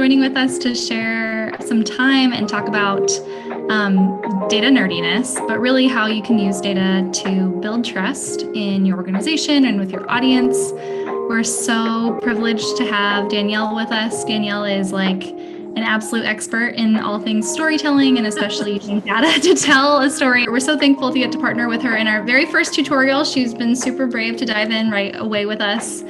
joining with us to share some time and talk about data nerdiness, but really how you can use data to build trust in your organization and with your audience. We're so privileged to have Danielle with us. Danielle is like an absolute expert in all things storytelling and especially using data to tell a story. We're so thankful to get to partner with her in our very first tutorial. She's been super brave to dive in right away with us.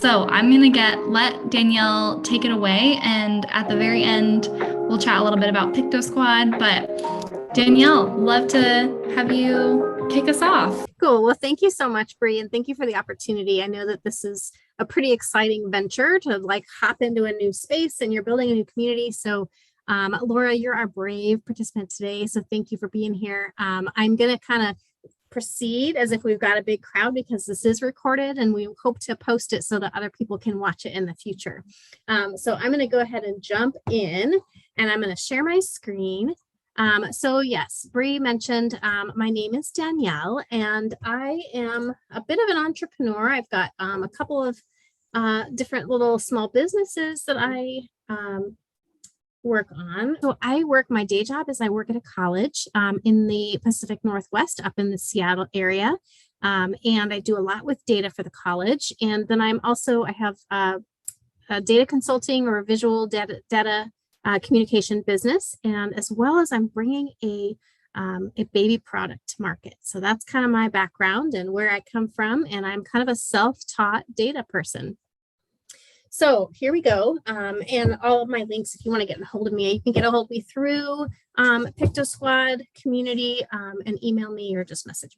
So I'm gonna let Danielle take it away, and at the very end, we'll chat a little bit about Piktosquad. But Danielle, love to have you kick us off. Cool. Well, thank you so much, Bree, and thank you for the opportunity. I know that this is a pretty exciting venture to like hop into a new space, and you're building a new community. So Laura, you're our brave participant today. So thank you for being here. I'm going to kind of proceed as if we've got a big crowd because this is recorded, and we hope to post it so that other people can watch it in the future. So I'm going to go ahead and jump in, and I'm going to share my screen. So yes, Bree mentioned my name is Danielle, and I am a bit of an entrepreneur. I've got a couple of different little small businesses that I work on. So my day job is I work at a college in the Pacific Northwest up in the Seattle area. And I do a lot with data for the college. And then I have a data consulting or a visual data communication business. And as well as I'm bringing a baby product to market. So that's kind of my background and where I come from. And I'm kind of a self-taught data person. So here we go. And all of my links, if you want to get a hold of me, you can get a hold of me through Piktosquad community and email me or just message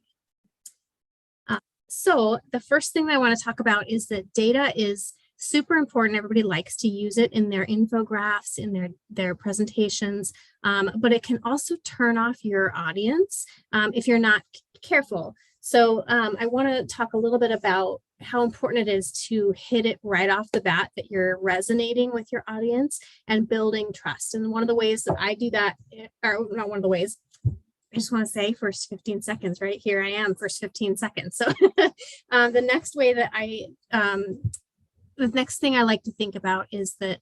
me. So the first thing that I want to talk about is that data is super important. Everybody likes to use it in their infographics, in their presentations, but it can also turn off your audience if you're not careful. So I want to talk a little bit about how important it is to hit it right off the bat that you're resonating with your audience and building trust. And one of the ways that I do that, or not one of the ways, I just want to say first 15 seconds, right? Here I am, first 15 seconds. So the next way that the next thing I like to think about is that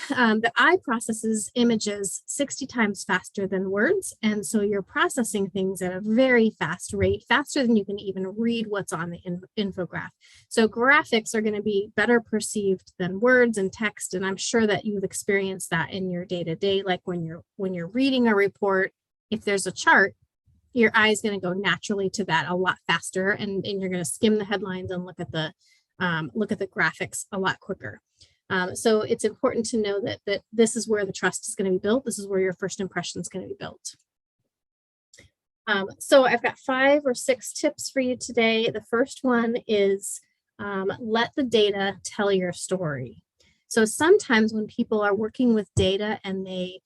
the eye processes images 60 times faster than words. And so you're processing things at a very fast rate, faster than you can even read what's on the infographic. So graphics are going to be better perceived than words and text. And I'm sure that you've experienced that in your day-to-day, like when you're reading a report, if there's a chart, your eye is going to go naturally to that a lot faster. And you're going to skim the headlines and look at the graphics a lot quicker. So it's important to know that this is where the trust is going to be built. This is where your first impression is going to be built. So I've got 5 or 6 tips for you today. The first one is let the data tell your story. So sometimes when people are working with data and they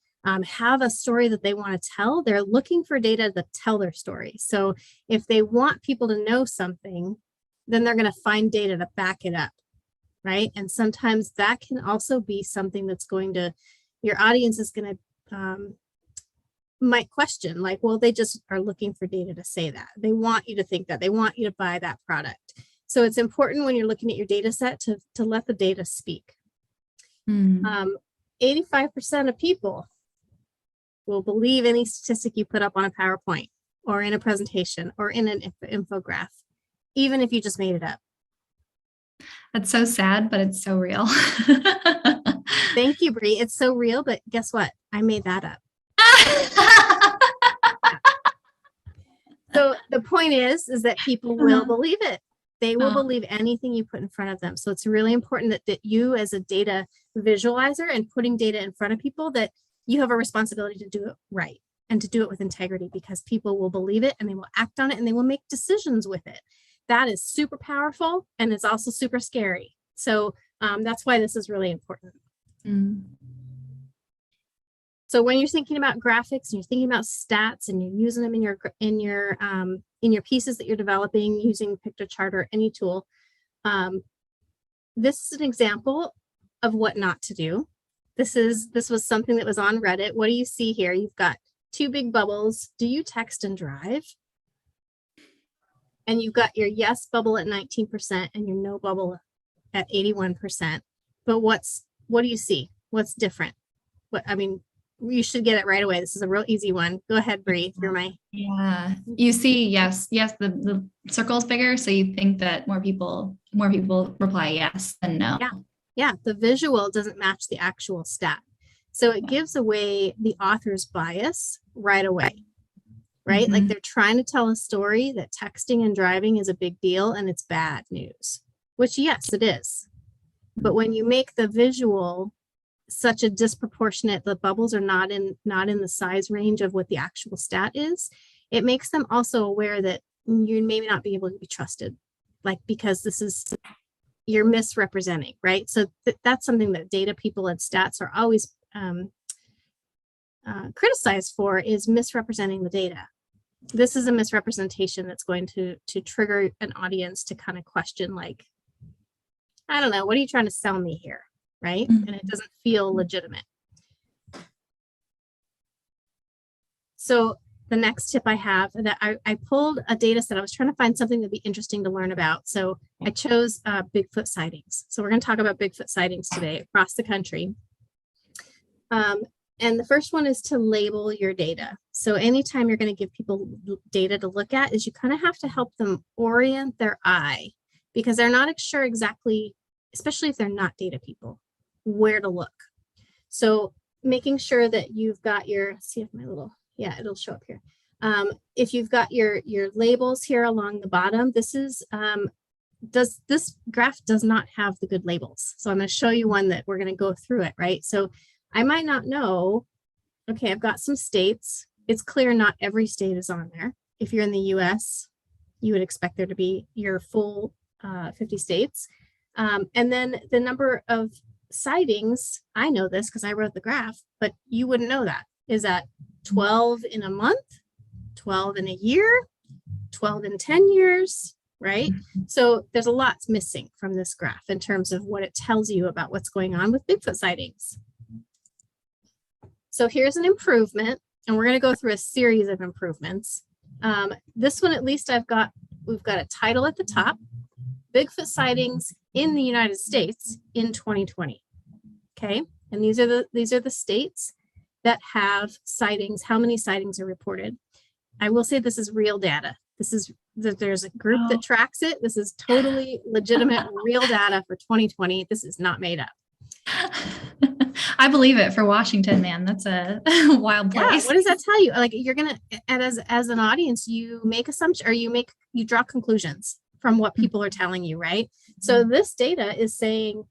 have a story that they want to tell, they're looking for data to tell their story. So if they want people to know something, then they're going to find data to back it up. Right. And sometimes that can also be something that's your audience is going to might question, like, well, they just are looking for data to say that. They want you to think that. They want you to buy that product. So it's important when you're looking at your data set to let the data speak. 85% of people will believe any statistic you put up on a PowerPoint or in a presentation or in an infographic, even if you just made it up. That's so sad, but it's so real. Thank you, Bree. It's so real, but guess what? I made that up. So the point is that people will believe it. They will believe anything you put in front of them. So it's really important that you as a data visualizer and putting data in front of people, that you have a responsibility to do it right and to do it with integrity, because people will believe it and they will act on it and they will make decisions with it. That is super powerful, and it's also super scary. So that's why this is really important. So when you're thinking about graphics and you're thinking about stats and you're using them in your pieces that you're developing using Piktochart or any tool, this is an example of what not to do. This was something that was on Reddit. What do you see here? You've got 2 big bubbles. Do you text and drive? And you've got your yes bubble at 19% and your no bubble at 81%. But what's what do you see? What's different? You should get it right away. This is a real easy one. Go ahead, Bree. Yeah. You see, yes, the circle's bigger. So you think that more people reply yes than no. Yeah. The visual doesn't match the actual stat. So it gives away the author's bias right away, right? Mm-hmm. Like they're trying to tell a story that texting and driving is a big deal and it's bad news, which yes, it is. But when you make the visual such a disproportionate, the bubbles are not in the size range of what the actual stat is, it makes them also aware that you may not be able to be trusted, like, because you're misrepresenting, right? So that's something that data people and stats are always criticized for, is misrepresenting the data. This is a misrepresentation that's going to trigger an audience to kind of question, like, I don't know, what are you trying to sell me here? Right? Mm-hmm. And it doesn't feel legitimate. So the next tip I have, that I pulled a data set. I was trying to find something that'd be interesting to learn about. So I chose Bigfoot sightings. So we're going to talk about Bigfoot sightings today across the country. And the first one is to label your data. So anytime you're going to give people data to look at, is you kind of have to help them orient their eye, because they're not sure exactly, especially if they're not data people, where to look. So making sure that you've got your, see if my little, yeah, it'll show up here. If you've got your labels here along the bottom, this is, this graph does not have the good labels. So I'm going to show you one that we're going to go through it, right? So I might not know, okay, I've got some states. It's clear not every state is on there. If you're in the US, you would expect there to be your full 50 states. And then the number of sightings, I know this because I wrote the graph, but you wouldn't know that. Is that 12 in a month, 12 in a year, 12 in 10 years, right? So there's a lot missing from this graph in terms of what it tells you about what's going on with Bigfoot sightings. So here's an improvement, and we're going to go through a series of improvements. This one, at least we've got a title at the top, Bigfoot sightings in the United States in 2020. Okay, and these are the states that have sightings. How many sightings are reported? I will say this is real data. There's a group that tracks it. This is totally legitimate, real data for 2020. This is not made up. I believe it for Washington, man. That's a wild place. Yeah, what does that tell you? Like, you're gonna, and as an audience, you make assumptions, or you draw conclusions from what people are telling you, right? So this data is saying,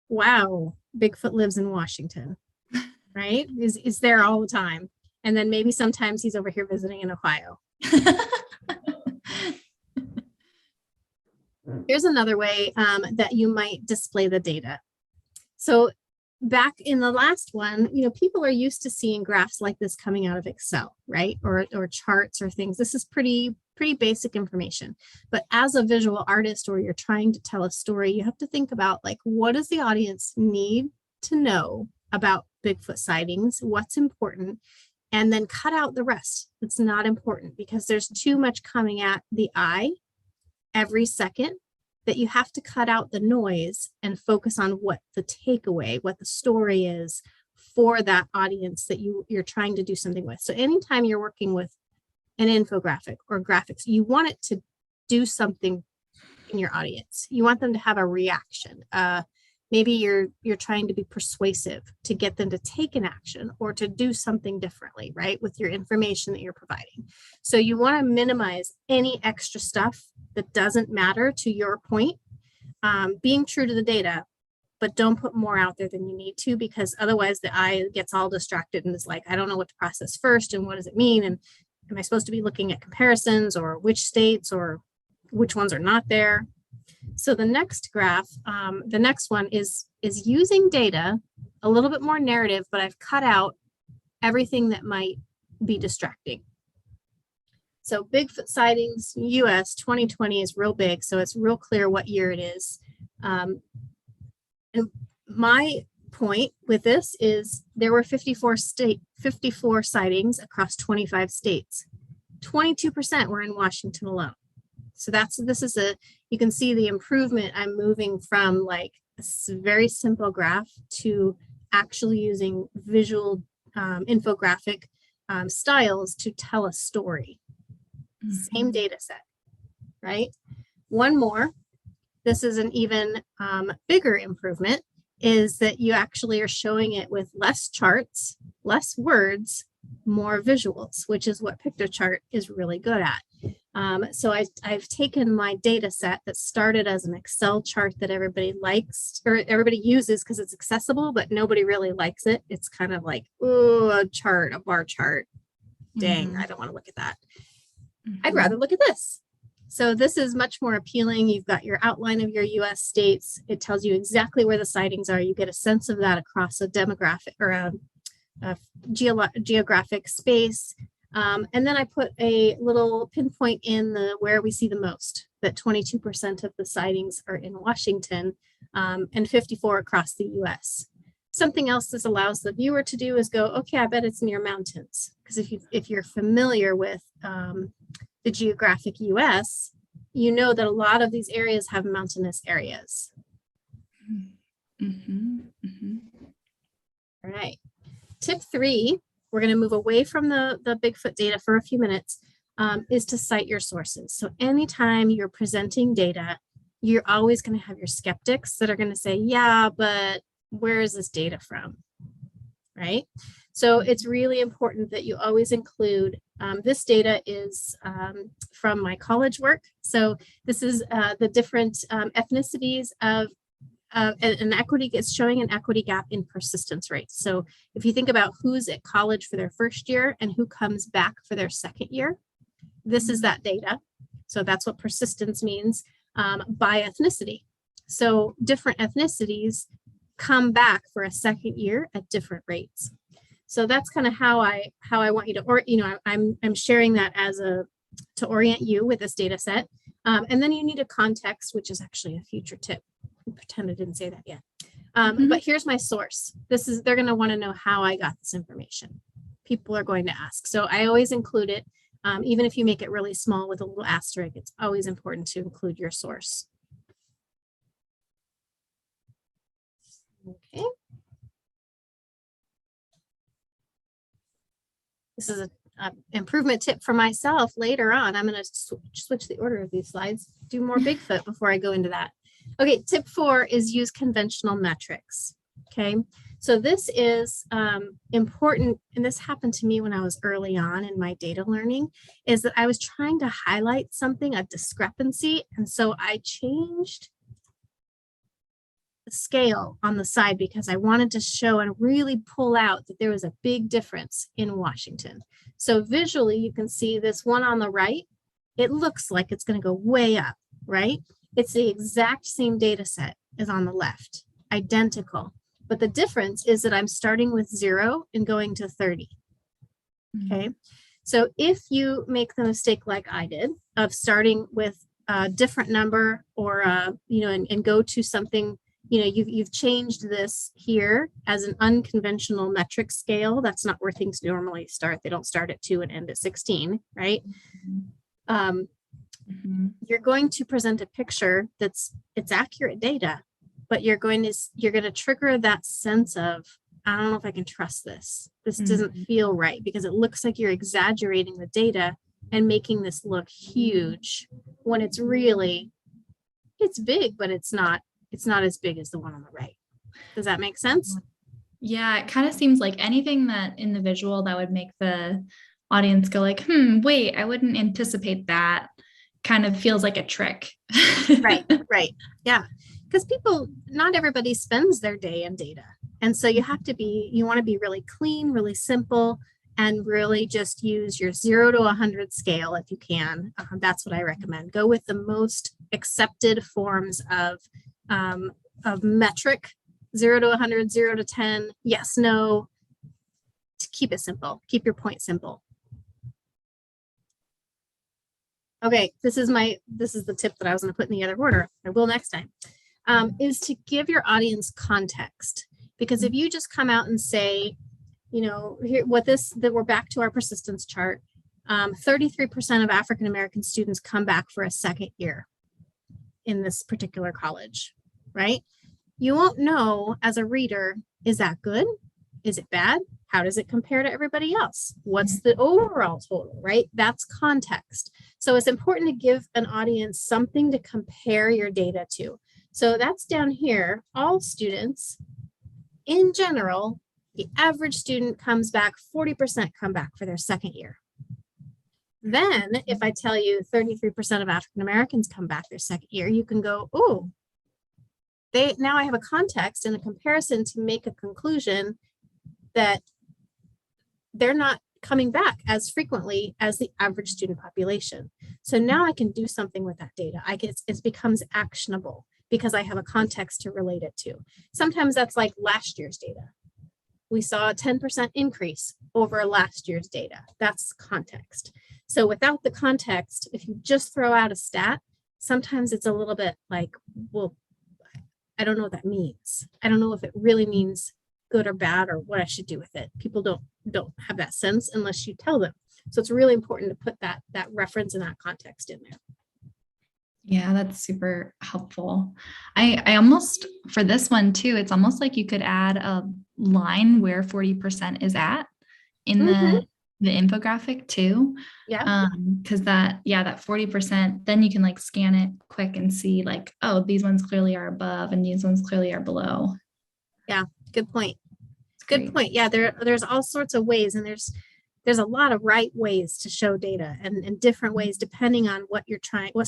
wow, Bigfoot lives in Washington, right? Is there all the time. And then maybe sometimes he's over here visiting in Ohio. Here's another way that you might display the data. So back in the last one, people are used to seeing graphs like this coming out of Excel, right? Or charts or things. This is pretty basic information. But as a visual artist, or you're trying to tell a story, you have to think about, like, what does the audience need to know about Bigfoot sightings? What's important? And then cut out the rest. It's not important, because there's too much coming at the eye every second, that you have to cut out the noise and focus on what the takeaway, what the story is for that audience that you're trying to do something with. So anytime you're working with an infographic or graphics, you want it to do something in your audience. You want them to have a reaction. Maybe you're trying to be persuasive to get them to take an action or to do something differently, right, with your information that you're providing. So you want to minimize any extra stuff that doesn't matter to your point, being true to the data, but don't put more out there than you need to, because otherwise the eye gets all distracted and is like, I don't know what to process first, and what does it mean? And am I supposed to be looking at comparisons, or which states, or which ones are not there? So the next graph, the next one is using data, a little bit more narrative, but I've cut out everything that might be distracting. So Bigfoot sightings, US 2020 is real big, so it's real clear what year it is. And my point with this is there were 54 sightings across 25 states. 22% were in Washington alone. So you can see the improvement. I'm moving from like very simple graph to actually using visual infographic styles to tell a story. Same data set, right? One more, this is an even bigger improvement, is that you actually are showing it with less charts, less words, more visuals, which is what Piktochart is really good at. So I've taken my data set that started as an Excel chart that everybody likes or everybody uses because it's accessible, but nobody really likes it. It's kind of like, oh, a bar chart. Dang, I don't want to look at that. I'd rather look at this. So this is much more appealing. You've got your outline of your US states. It tells you exactly where the sightings are. You get a sense of that across a demographic or a geographic space. And then I put a little pinpoint in where we see the most, that 22% of the sightings are in Washington and 54 across the US. Something else this allows the viewer to do is go, okay, I bet it's near mountains. Because if you're familiar with the geographic US, you know that a lot of these areas have mountainous areas. All right. Tip 3, we're going to move away from the Bigfoot data for a few minutes, is to cite your sources. So anytime you're presenting data, you're always going to have your skeptics that are going to say, yeah, but where is this data from? Right? So it's really important that you always include, this data is from my college work. So this is the different ethnicities of an equity, it's showing an equity gap in persistence rates. So if you think about who's at college for their first year and who comes back for their second year, this is that data. So that's what persistence means by ethnicity. So different ethnicities come back for a second year at different rates. So that's kind of how I want you to, or I'm sharing that to orient you with this data set. And then you need a context, which is actually a future tip. Pretend I didn't say that yet. But here's my source. They're going to want to know how I got this information. People are going to ask. So I always include it. Even if you make it really small with a little asterisk, it's always important to include your source. Okay. This is an improvement tip for myself later on. I'm going to switch the order of these slides, do more Bigfoot before I go into that. Okay, tip 4 is use conventional metrics. Okay, so this is important, and this happened to me when I was early on in my data learning, is that I was trying to highlight something, a discrepancy, and so I changed the scale on the side because I wanted to show and really pull out that there was a big difference in Washington. So visually, you can see this one on the right, it looks like it's going to go way up, right? It's the exact same data set as on the left, identical. But the difference is that I'm starting with 0 and going to 30. Okay. So if you make the mistake like I did of starting with a different number or, and go to something, you've changed this here as an unconventional metric scale. That's not where things normally start. They don't start at 2 and end at 16, right? You're going to present a picture it's accurate data, but you're going to trigger that sense of, I don't know if I can trust this. This doesn't feel right because it looks like you're exaggerating the data and making this look huge when it's big, but it's not as big as the one on the right. Does that make sense? Yeah, it kind of seems like anything that in the visual that would make the audience go like, wait, I wouldn't anticipate that, kind of feels like a trick. Right. Yeah. Because not everybody spends their day in data. And so you want to be really clean, really simple, and really just use your 0 to 100 scale if you can. That's what I recommend. Go with the most accepted forms of metric, 0 to 100, 0 to 10, yes, no, to keep it simple. Keep your point simple. Okay, this is the tip that I was going to put in the other order. I will next time, is to give your audience context. Because if you just come out and say, here, that we're back to our persistence chart, 33% of African-American students come back for a second year in this particular college, right? You won't know as a reader, is that good? Is it bad? How does it compare to everybody else? What's the overall total, right? That's context. So it's important to give an audience something to compare your data to. So that's down here. All students, in general, the average student comes back, 40% come back for their second year. Then if I tell you 33% of African Americans come back their second year, you can go, oh, now I have a context and a comparison to make a conclusion that they're not coming back as frequently as the average student population. So now I can do something with that data. It becomes actionable because I have a context to relate it to. Sometimes that's like last year's data. We saw a 10% increase over last year's data. That's context. So without the context, if you just throw out a stat, sometimes it's a little bit like, well, I don't know what that means. I don't know if it really means good or bad or what I should do with it. People don't have that sense unless you tell them. So it's really important to put that reference and that context in there. Yeah, that's super helpful. I almost, for this one too, it's almost like you could add a line where 40% is at in the infographic too. Yeah. Because that 40%, then you can like scan it quick and see like, oh, these ones clearly are above and these ones clearly are below. Yeah, good point. Good point. Yeah, there's all sorts of ways, and there's a lot of right ways to show data and different ways depending on what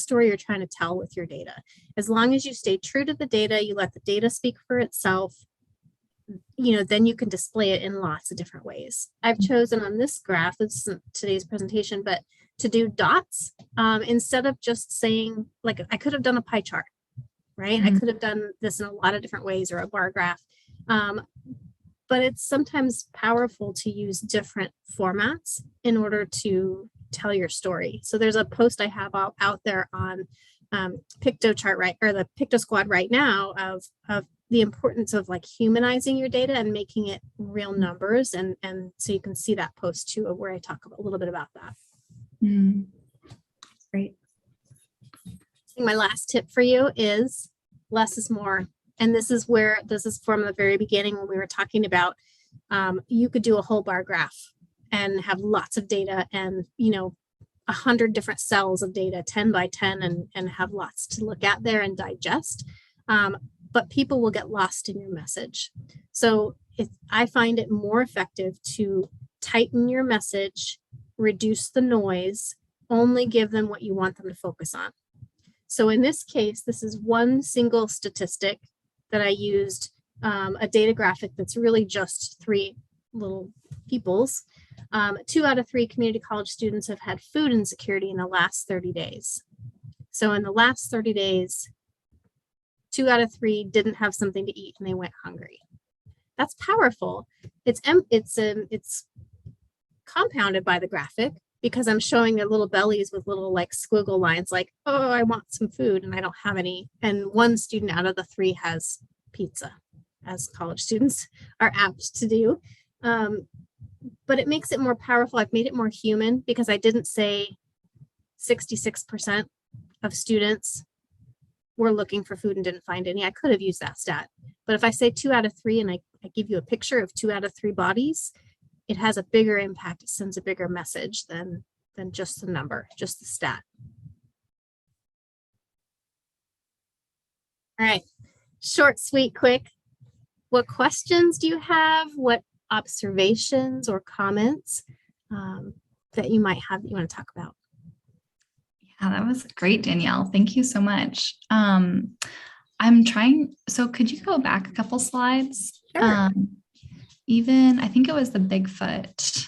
story you're trying to tell with your data. As long as you stay true to the data, you let the data speak for itself, then you can display it in lots of different ways. I've chosen on this graph, this isn't today's presentation, but to do dots instead of just saying, like, I could have done a pie chart, right? I could have done this in a lot of different ways, or a bar graph. But it's sometimes powerful to use different formats in order to tell your story. So there's a post I have out there on Piktochart, right, or the Piktosquad right now of the importance of like humanizing your data and making it real numbers. And so you can see that post too, where I talk a little bit about that. Great. I think my last tip for you is less is more. And this is from the very beginning when we were talking about you could do a whole bar graph and have lots of data and 100 different cells of data, 10 by 10, and have lots to look at there and digest. But people will get lost in your message. So I find it more effective to tighten your message, reduce the noise, only give them what you want them to focus on. So in this case, this is one single statistic that I used, a data graphic that's really just 3 little peoples. 2 out of 3 community college students have had food insecurity in the last 30 days. So in the last 30 days, 2 out of 3 didn't have something to eat and they went hungry. That's powerful. It's compounded by the graphic because I'm showing their little bellies with little like squiggle lines like, oh, I want some food and I don't have any. And 1 student out of the 3 has pizza, as college students are apt to do. But it makes it more powerful. I've made it more human because I didn't say 66% of students were looking for food and didn't find any. I could have used that stat. But if I say 2 out of 3 and I give you a picture of 2 out of 3 bodies, it has a bigger impact. It sends a bigger message than just the number, just the stat. All right, short, sweet, quick. What questions do you have? What observations or comments that you might have that you want to talk about? Yeah, that was great, Danielle. Thank you so much. I'm trying, so could you go back a couple slides? Sure. Even, I think it was the Bigfoot.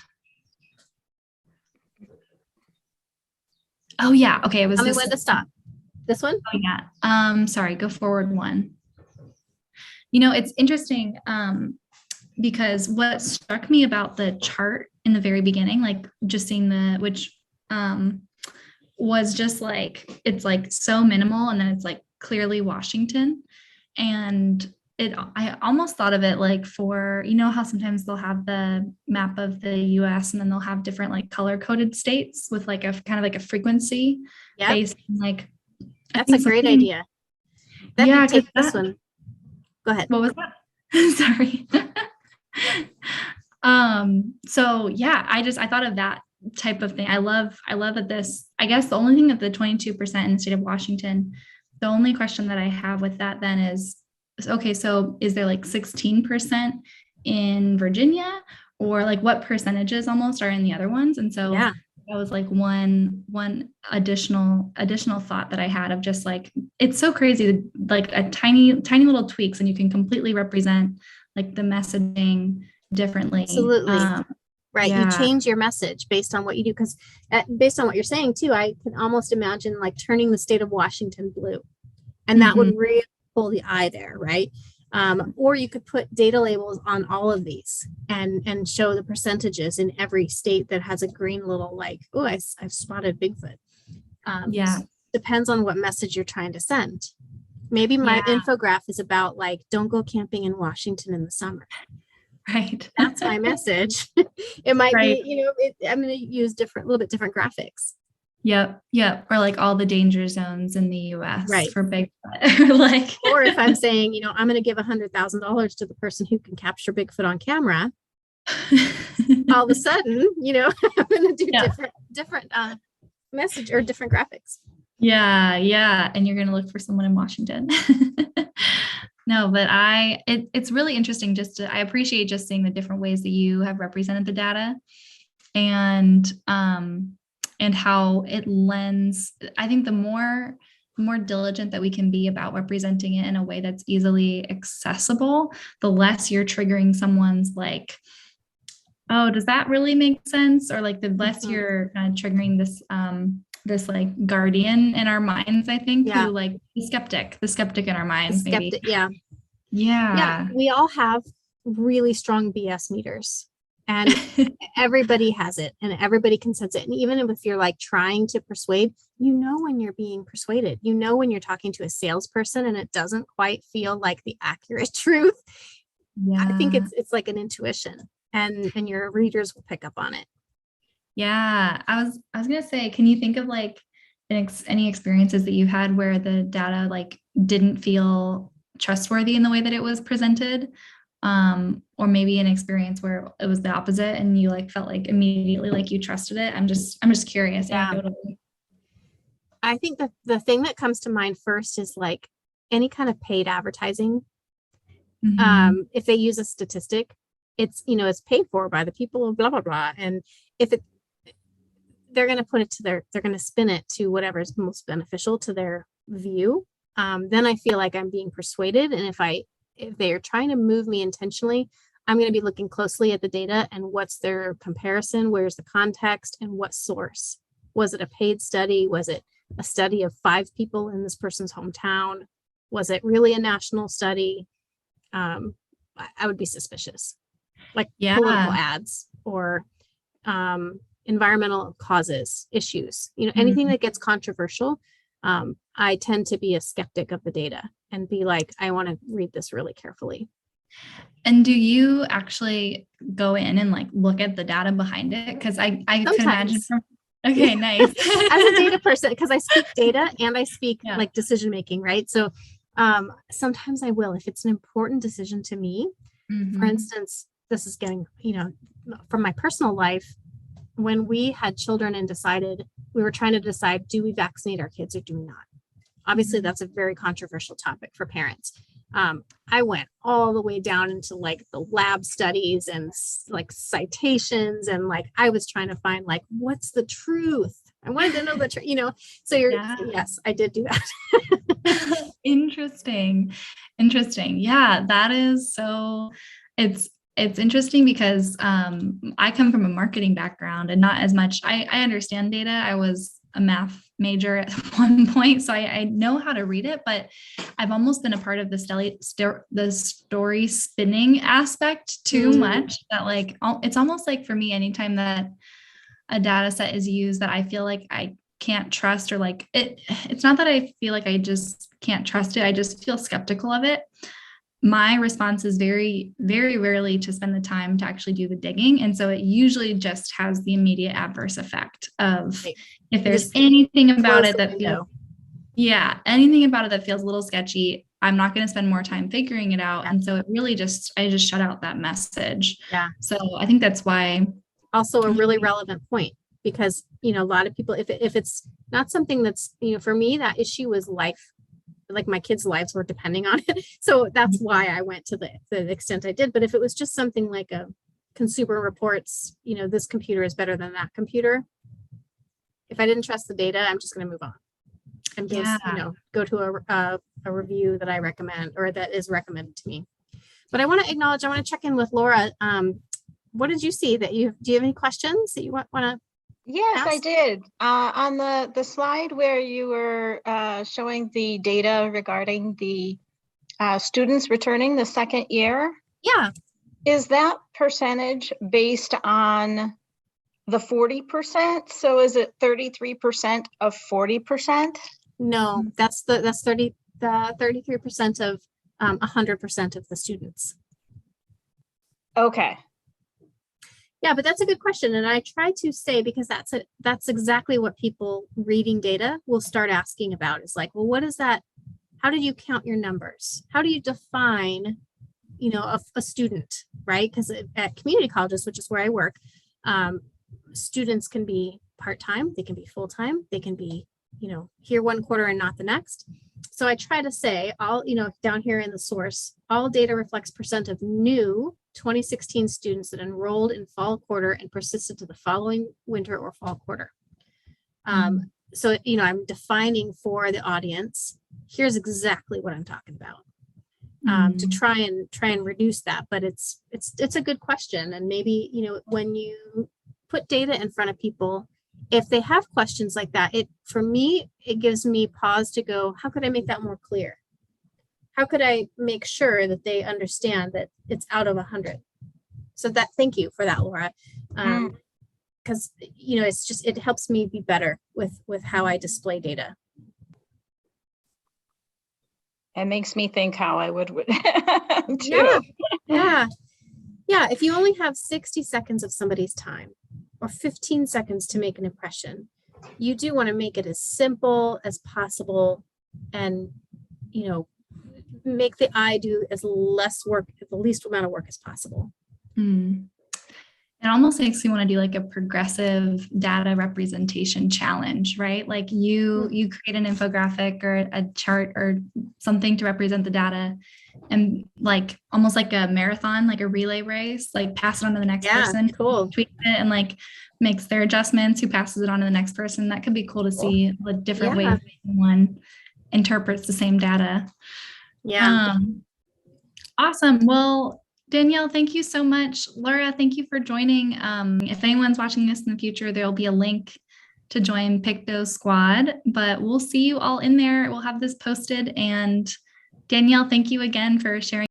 Oh yeah, okay, it was Tell me this when to stop. This one? Oh yeah. Sorry, go forward 1. It's interesting because what struck me about the chart in the very beginning, like just seeing which was just like, it's like so minimal and then it's like clearly Washington. And I almost thought of it like for, how sometimes they'll have the map of the US and then they'll have different like color coded states with like a kind of like a frequency based on like. That's a great idea. That dictates this one. Go ahead. What was that? Sorry. So yeah, I thought of that type of thing. I love that this, I guess the only thing that the 22% in the state of Washington, the only question that I have with that then is, okay, so is there like 16% in Virginia, or like what percentages almost are in the other ones? And so Yeah. that was like one additional thought that I had of just like, it's so crazy, like a tiny little tweaks, and you can completely represent like the messaging differently. Absolutely. Right. Yeah. You change your message based on what you do. Because based on what you're saying too, I can almost imagine like turning the state of Washington blue. And that would really pull the eye there, right? Or you could put data labels on all of these and show the percentages in every state that has a green little like, oh, I've spotted Bigfoot. Yeah. Depends on what message you're trying to send. Maybe my infographic is about like, don't go camping in Washington in the summer. Right. That's my message. It might Right. be, I'm going to use a little bit different graphics. Yep. Or like all the danger zones in the US Right. for Bigfoot. Like, or if I'm saying, I'm going to give $100,000 to the person who can capture Bigfoot on camera, all of a sudden, I'm going to do different message or different graphics. Yeah. And you're going to look for someone in Washington. No, but it's really interesting I appreciate just seeing the different ways that you have represented the data, and how it lends. I think the more diligent that we can be about representing it in a way that's easily accessible, the less you're triggering someone's like, oh, does that really make sense? Or like the less you're kind of triggering this like guardian in our minds, I think, who like the skeptic in our minds, maybe. Yeah. We all have really strong BS meters, and everybody has it, and everybody can sense it. And even if you're like trying to persuade, when you're being persuaded, when you're talking to a salesperson and it doesn't quite feel like the accurate truth. I think it's like an intuition, and your readers will pick up on it. Yeah. I was going to say, can you think of like any experiences that you had where the data like didn't feel trustworthy in the way that it was presented? Or maybe an experience where it was the opposite and you like felt like immediately like you trusted it. I'm just curious. I think that the thing that comes to mind first is like any kind of paid advertising. If they use a statistic, it's it's paid for by the people of blah blah blah, and if they're going to put it to they're going to spin it to whatever is most beneficial to their view, then I feel like I'm being persuaded. And if they are trying to move me intentionally, I'm going to be looking closely at the data and what's their comparison, where's the context, and what source. Was it a paid study? Was it a study of 5 people in this person's hometown? Was it really a national study? I would be suspicious. Like political ads or environmental causes, issues, anything that gets controversial. I tend to be a skeptic of the data and be like, I want to read this really carefully. And do you actually go in and like look at the data behind it? Because I could imagine. Okay, nice. As a data person, because I speak data and I speak like decision making, right? So sometimes I will, if it's an important decision to me. For instance, this is getting, from my personal life, when we had children and we were trying to decide, do we vaccinate our kids or do we not? Obviously, that's a very controversial topic for parents. I went all the way down into like the lab studies and like citations, and like I was trying to find like, what's the truth? I wanted to know the truth, So yes, I did do that. Interesting. Yeah, that is so. It's interesting because I come from a marketing background and not as much. I understand data. I was a math major at one point, so I know how to read it, but I've almost been a part of the story spinning aspect too much that like, it's almost like for me, anytime that a data set is used that I feel like I can't trust, or like it's not that I feel like I just can't trust it. I just feel skeptical of it. My response is very, very rarely to spend the time to actually do the digging. And so it usually just has the immediate adverse effect of if there's anything about it that feels, anything about it that feels a little sketchy, I'm not going to spend more time figuring it out. And so I just shut out that message. Yeah. So I think that's why. Also a really relevant point, because, a lot of people, if it's not something that's, for me, that issue was life, like my kids' lives were depending on it. So that's why I went to the extent I did. But if it was just something like a consumer reports, this computer is better than that computer, if I didn't trust the data, I'm just going to move on and just, go to a review that I recommend or that is recommended to me. But I want to check in with Laura. What did you see do you have any questions that you want to? Yes, ask? I did. On the slide where you were showing the data regarding the students returning the second year. Yeah. Is that percentage based on the 40%? So is it 33% of 40%? No, that's 33% of 100% of the students. Okay. Yeah, but that's a good question. And I try to say, because that's exactly what people reading data will start asking about, is like, well, what is that? How did you count your numbers? How do you define, a student, right? Because at community colleges, which is where I work, students can be part-time, they can be full-time, they can be, here one quarter and not the next. So I try to say down here in the source, all data reflects percent of new 2016 students that enrolled in fall quarter and persisted to the following winter or fall quarter. So, I'm defining for the audience, here's exactly what I'm talking about, to try and reduce that. But it's a good question. And maybe, when you put data in front of people, if they have questions like that, for me, it gives me pause to go, how could I make that more clear? How could I make sure that they understand that it's out of 100? So thank you for that, Laura. Because, it helps me be better with how I display data. It makes me think how I would too. Yeah. If you only have 60 seconds of somebody's time or 15 seconds to make an impression, you do want to make it as simple as possible and, make the eye do as less work, the least amount of work as possible. It almost makes me want to do like a progressive data representation challenge, right? Like you create an infographic or a chart or something to represent the data, and like almost like a marathon, like a relay race, like pass it on to the next person, cool. Tweak it and like makes their adjustments, who passes it on to the next person. That could be cool to see the different ways one interprets the same data. Awesome. Well, Danielle, thank you so much. Laura, thank you for joining. If anyone's watching this in the future, there'll be a link to join Piktosquad, but we'll see you all in there. We'll have this posted. And Danielle, thank you again for sharing